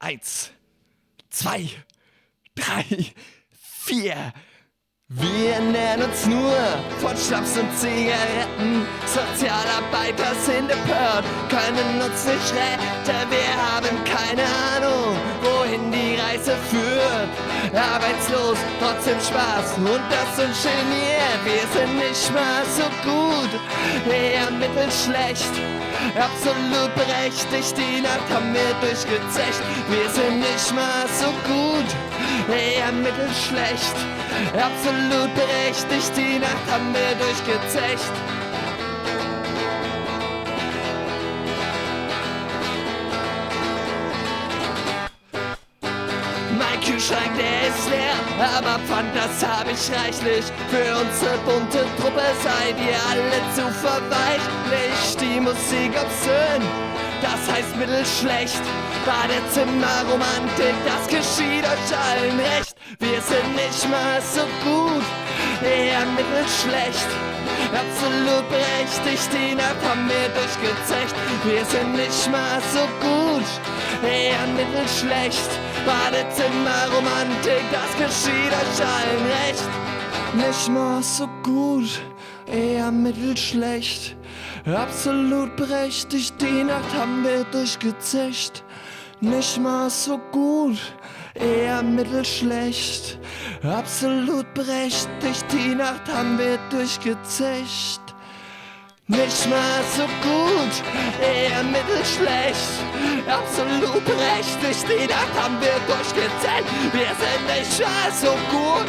1, 2, 3, 4. Wir ernähren uns nur von Schnaps und Zigaretten. Sozialarbeiter sind empört, können uns nicht retten. Wir haben keine Ahnung, wohin die Reise führt. Arbeitslos, trotzdem Spaß und das uns geniert. Wir sind nicht mal so gut, eher mittelschlecht. Absolut berechtigt, die Nacht haben wir durchgezecht. Wir sind nicht mal so gut, eher mittelschlecht. Absolut berechtigt, die Nacht haben wir durchgezecht. Mein Kühlschrank, der ist leer, aber Pfand, das hab ich reichlich. Für unsere bunte Truppe seid ihr alle zu verweichlich. Die Musik obszön, das heißt mittelschlecht. Badezimmerromantik, das geschieht euch allen recht. Wir sind nicht mal so gut, eher mittelschlecht. Absolut berechtigt, die Nacht haben wir durchgezecht. Wir sind nicht mal so gut, eher mittelschlecht. Badezimmerromantik, das geschieht euch allen recht. Nicht mal so gut, eher mittelschlecht. Absolut berechtigt, die Nacht haben wir durchgezecht. Nicht mal so gut, eher mittelschlecht. Absolut berechtigt, die Nacht haben wir durchgezecht. Nicht mal so gut, eher mittelschlecht. Absolut berechtigt, die Nacht haben wir durchgezählt. Wir sind nicht mal so gut,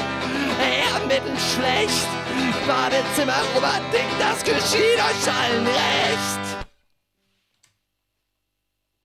eher mittelschlecht. Badezimmerromantik, das geschieht euch allen recht.